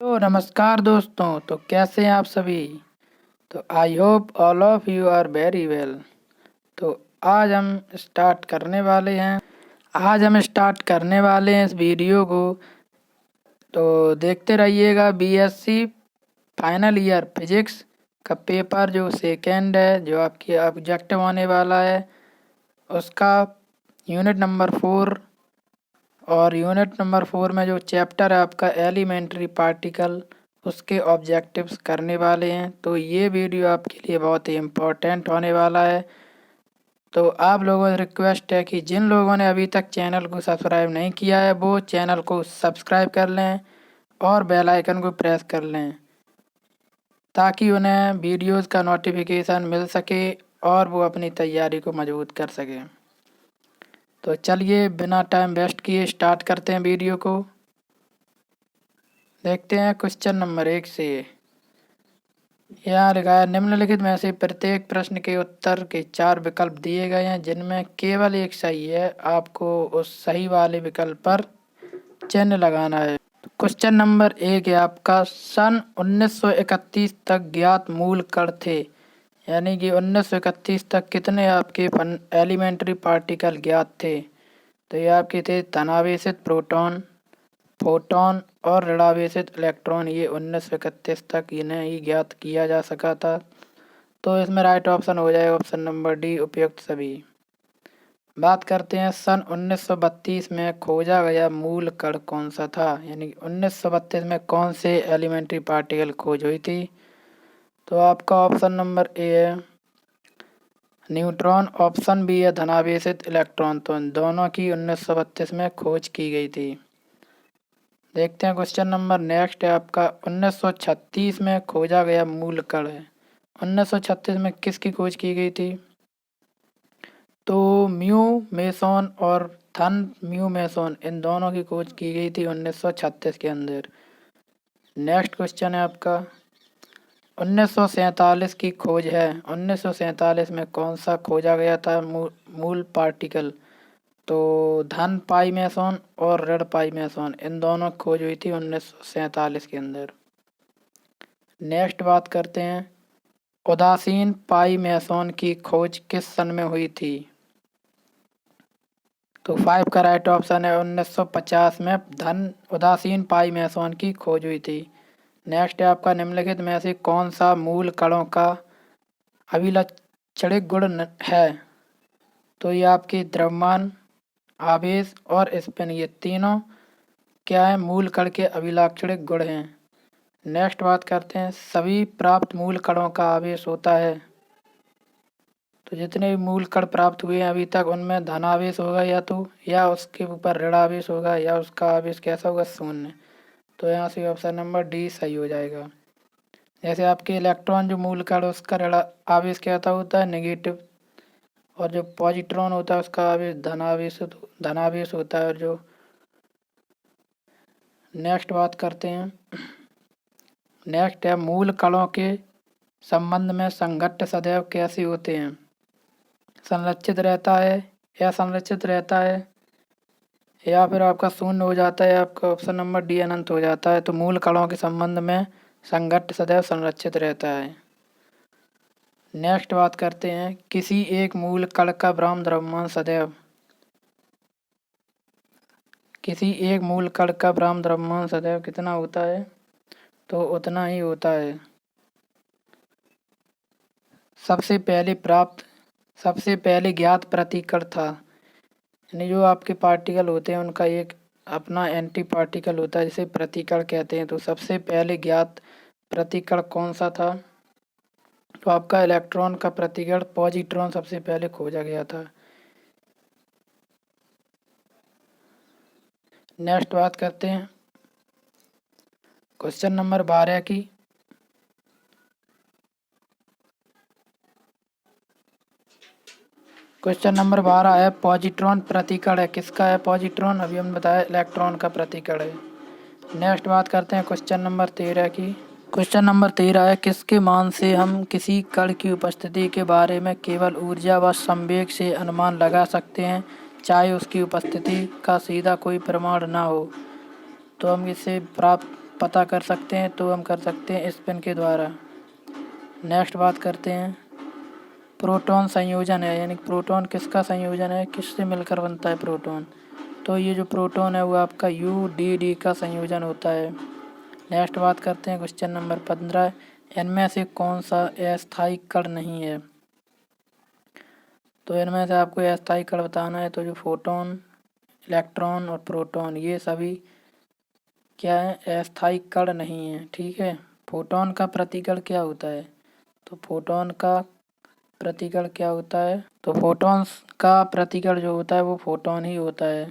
तो नमस्कार दोस्तों। तो कैसे हैं आप सभी। तो I hope all of you are very well. तो आज हम स्टार्ट करने वाले हैं इस वीडियो को। तो देखते रहिएगा। बीएससी फाइनल ईयर फिजिक्स का पेपर जो सेकेंड है, जो आपकी ऑब्जेक्टिव होने वाला है, उसका यूनिट नंबर 4। और यूनिट नंबर 4 में जो चैप्टर है आपका एलिमेंट्री पार्टिकल, उसके ऑब्जेक्टिव्स करने वाले हैं। तो ये वीडियो आपके लिए बहुत ही इम्पोर्टेंट होने वाला है। तो आप लोगों से रिक्वेस्ट है कि जिन लोगों ने अभी तक चैनल को सब्सक्राइब नहीं किया है, वो चैनल को सब्सक्राइब कर लें और बेल आइकन को प्रेस कर लें, ताकि उन्हें वीडियोस का नोटिफिकेशन मिल सके और वो अपनी तैयारी को मजबूत कर सकें। तो चलिए बिना टाइम वेस्ट किए स्टार्ट करते हैं वीडियो को। देखते हैं क्वेश्चन नंबर 1 से। यहाँ लिखा है, निम्नलिखित में से प्रत्येक प्रश्न के उत्तर के 4 विकल्प दिए गए हैं, जिनमें केवल एक सही है। आपको उस सही वाले विकल्प पर चिन्ह लगाना है। क्वेश्चन नंबर 1 है आपका, सन 1931 तक ज्ञात मूल कण थे। यानी कि 1931 तक कितने आपके एलिमेंट्री पार्टिकल ज्ञात थे। तो ये आपके थे धनावेशित प्रोटॉन, फोटॉन और ऋणावेशित इलेक्ट्रॉन। ये 1931 तक इन्हें ही ज्ञात किया जा सका था। तो इसमें राइट ऑप्शन हो जाएगा ऑप्शन नंबर डी, उपयुक्त सभी। बात करते हैं सन 1932 में खोजा गया मूल कण कौन सा था। यानी 1932 में कौन से एलिमेंट्री पार्टिकल खोज हुई थी। तो आपका ऑप्शन नंबर ए है न्यूट्रॉन, ऑप्शन बी है धनावेशित इलेक्ट्रॉन। तो इन दोनों की 1932 में खोज की गई थी। देखते हैं क्वेश्चन नंबर नेक्स्ट है आपका, 1936 में खोजा गया मूल कण है। 1936 में किसकी खोज की गई थी। तो म्यू मेसोन और थन म्यू मेसोन, इन दोनों की खोज की गई थी 1936 के अंदर। नेक्स्ट क्वेश्चन है आपका, 1947 की खोज है। 1947 में कौन सा खोजा गया था मूल पार्टिकल। तो धन पाई मेसोन और ऋण पाई मेसोन, इन दोनों की खोज हुई थी 1947 के अंदर। नेक्स्ट बात करते हैं, उदासीन पाई मेसोन की खोज किस सन में हुई थी। तो 5 का राइट ऑप्शन है 1950 में धन उदासीन पाई मेसोन की खोज हुई थी। नेक्स्ट है आपका, निम्नलिखित में से कौन सा मूल कणों का अभिलक्षणिक गुण है। तो ये आपके द्रव्यमान, आवेश और स्पिन, ये तीनों क्या है, मूल कण के अभिलाक्षणिक गुण हैं। नेक्स्ट बात करते हैं, सभी प्राप्त मूल कणों का आवेश होता है। तो जितने भी मूल कण प्राप्त हुए हैं अभी तक, उनमें धनावेश होगा या उसके ऊपर ऋणावेश होगा, या उसका आवेश कैसा होगा, शून्य। तो यहाँ से ऑप्शन नंबर डी सही हो जाएगा। जैसे आपके इलेक्ट्रॉन जो मूल कण उसका आवेश कैसा होता है, नेगेटिव। और जो पॉजिट्रॉन होता है उसका आवेश धनावेश होता है। और जो नेक्स्ट बात करते हैं, नेक्स्ट है, मूल कणों के संबंध में संघट्ट सदैव कैसे होते हैं। संरक्षित रहता है, या संरक्षित रहता है, या फिर आपका शून्य हो जाता है। आपका ऑप्शन नंबर डी अनंत हो जाता है। तो मूल कणों के संबंध में संघट्ट सदैव संरक्षित रहता है। नेक्स्ट बात करते हैं, किसी एक मूल कण का ब्रह्म द्रव्यमान सदैव, किसी एक मूल कण का ब्रह्म द्रव्यमान सदैव कितना होता है। तो उतना ही होता है। सबसे पहले ज्ञात प्रतिकण था। यानी जो आपके पार्टिकल होते हैं उनका एक अपना एंटी पार्टिकल होता है, जिसे प्रतिकण कहते हैं। तो सबसे पहले ज्ञात प्रतिकण कौन सा था। तो आपका इलेक्ट्रॉन का प्रतिकण पॉजिट्रॉन सबसे पहले खोजा गया था। नेक्स्ट बात करते हैं क्वेश्चन नंबर 12 की। क्वेश्चन नंबर 12 है, पॉजिट्रॉन प्रतिकण है। किसका है पॉजिट्रॉन, अभी हमने बताया इलेक्ट्रॉन का प्रतिकण है। नेक्स्ट बात करते हैं क्वेश्चन नंबर 13 की। क्वेश्चन नंबर 13 है, किसके मान से हम किसी कण की उपस्थिति के बारे में केवल ऊर्जा व संवेग से अनुमान लगा सकते हैं, चाहे उसकी उपस्थिति का सीधा कोई प्रमाण न हो। तो हम इससे प्राप्त पता कर सकते हैं तो हम कर सकते हैं स्पिन के द्वारा। नेक्स्ट बात करते हैं प्रोटॉन संयोजन है, यानी प्रोटॉन किसका संयोजन है, किससे मिलकर बनता है प्रोटॉन। तो ये जो प्रोटॉन है वो आपका UDD का संयोजन होता है। नेक्स्ट बात करते हैं क्वेश्चन नंबर 15, इनमें से कौन सा अस्थायी कण नहीं है। तो इनमें से आपको अस्थायी कण बताना है। तो जो फोटोन, इलेक्ट्रॉन और प्रोटॉन ये सभी क्या है, अस्थायी कण नहीं है। ठीक है। फोटोन का प्रतिकण क्या होता है, तो फोटोन का प्रतिकण क्या होता है, तो फोटॉन्स का प्रतिकण जो होता है वो फोटोन ही होता है।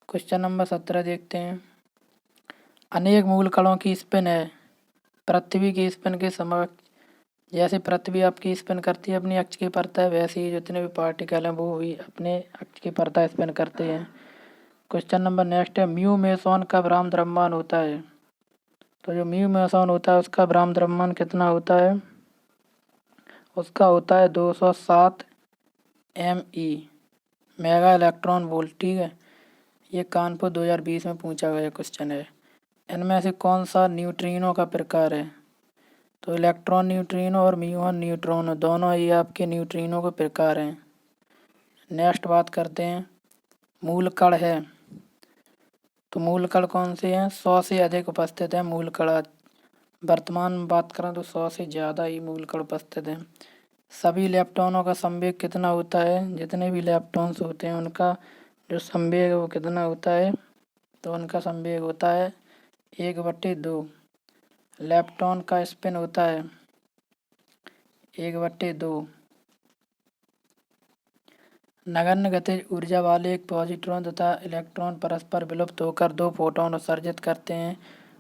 क्वेश्चन नंबर 17 देखते हैं, अनेक मूल कणों की स्पिन है पृथ्वी की स्पिन के समकक्ष। जैसे पृथ्वी आपकी स्पिन करती है अपनी अक्ष की परतः, वैसे ही जितने भी पार्टिकल हैं वो भी अपने अक्ष की परतः स्पिन करते हैं। क्वेश्चन नंबर नेक्स्ट है, म्यू मेसॉन का ब्राह्म द्रव्यमान होता है। तो जो म्यू मेसॉन होता है उसका ब्राह्म द्रव्यमान कितना होता है, उसका होता है 207 ME मेगा इलेक्ट्रॉन वोल्ट। ठीक है। ये कानपुर 2020 में पूछा गया क्वेश्चन है। इनमें से कौन सा न्यूट्रिनो का प्रकार है, तो इलेक्ट्रॉन न्यूट्रिनो और म्यूऑन न्यूट्रॉनो दोनों ही आपके न्यूट्रिनो के प्रकार हैं। नेक्स्ट बात करते हैं मूल कण है। तो मूल कण कौन से हैं, 100 से अधिक उपस्थित है मूल कण। वर्तमान में बात करें तो 100 से ज़्यादा ही मूल कण उपस्थित हैं। सभी इलेक्ट्रॉनों का संवेग कितना होता है, जितने भी इलेक्ट्रॉन्स होते हैं उनका जो संवेग है वो कितना होता है, तो उनका संवेग होता है 1/2। इलेक्ट्रॉन का स्पिन होता है 1/2। नगण्य गतिज ऊर्जा वाले एक पॉजिट्रॉन तथा इलेक्ट्रॉन परस्पर विलुप्त होकर 2 फोटॉन उत्सर्जित करते हैं,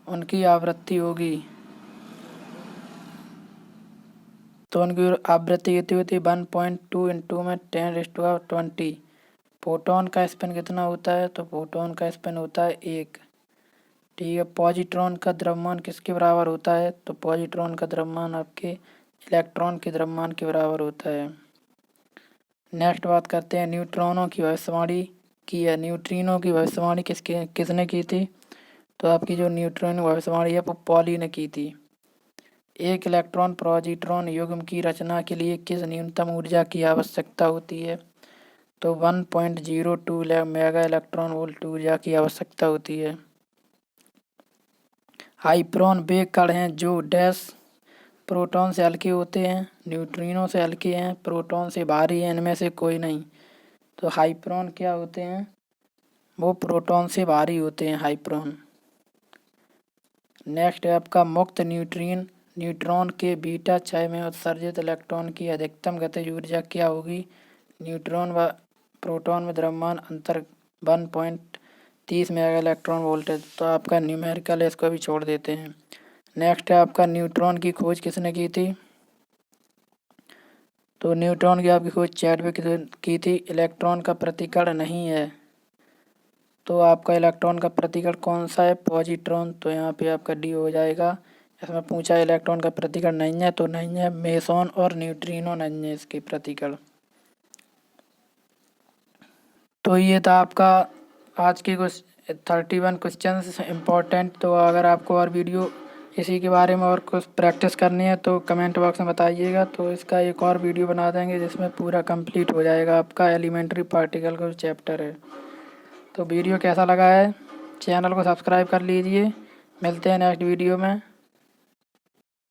उनकी आवृत्ति होगी, तो उनकी आवृत्ति कितनी होती है 1.2 इंटू में 10⁻20। फोटोन का स्पिन कितना होता है, तो फोटोन का स्पिन होता है 1। ठीक है। पॉजिट्रॉन का द्रव्यमान किसके बराबर होता है, तो पॉजिट्रॉन का द्रव्यमान आपके इलेक्ट्रॉन के द्रव्यमान के बराबर होता है। नेक्स्ट बात करते हैं न्यूट्रॉनों की भविष्यवाणी की है। न्यूट्रिनो की भविष्यवाणी किसने की थी, तो आपकी जो न्यूट्रिनो भविष्यवाणी है वो पॉली ने की थी। एक इलेक्ट्रॉन पॉजिट्रॉन युग्म की रचना के लिए किस न्यूनतम ऊर्जा की आवश्यकता होती है, तो 1.02 मेगा इलेक्ट्रॉन वोल्ट ऊर्जा की आवश्यकता होती है। हाइप्रोन वे कण हैं जो डैश प्रोटॉन से हल्के होते हैं, न्यूट्रिनो से हल्के हैं, प्रोटॉन से भारी हैं, इनमें से कोई नहीं। तो हाइप्रोन क्या होते हैं, वो प्रोटॉन से भारी होते हैं हाइप्रोन। नेक्स्ट है आपका मुक्त न्यूट्रॉन के बीटा क्षय में उत्सर्जित इलेक्ट्रॉन की अधिकतम गतिज ऊर्जा क्या होगी। न्यूट्रॉन व प्रोटॉन में द्रव्यमान अंतर 1.30 मेगा इलेक्ट्रॉन वोल्ट है। तो आपका न्यूमेरिकल है, इसको भी छोड़ देते हैं। नेक्स्ट है आपका न्यूट्रॉन की खोज किसने की थी, तो न्यूट्रॉन की आपकी खोज चैडविक की थी। इलेक्ट्रॉन का प्रतिकण नहीं है, तो आपका इलेक्ट्रॉन का प्रतिकण कौन सा है, पॉजिट्रॉन। तो यहाँ पे आपका डी हो जाएगा। इसमें पूछा इलेक्ट्रॉन का प्रतिकण नहीं है, तो नहीं है। मेसॉन और न्यूट्रिनो नहीं है इसके प्रतिकण। तो ये था आपका आज के कुछ 31 क्वेश्चन इम्पोर्टेंट। तो अगर आपको और वीडियो इसी के बारे में और कुछ प्रैक्टिस करनी है तो कमेंट बॉक्स में बताइएगा, तो इसका एक और वीडियो बना देंगे जिसमें पूरा कंप्लीट हो जाएगा आपका एलिमेंट्री पार्टिकल का चैप्टर है। तो वीडियो कैसा लगा है, चैनल को सब्सक्राइब कर लीजिए। मिलते हैं नेक्स्ट वीडियो में।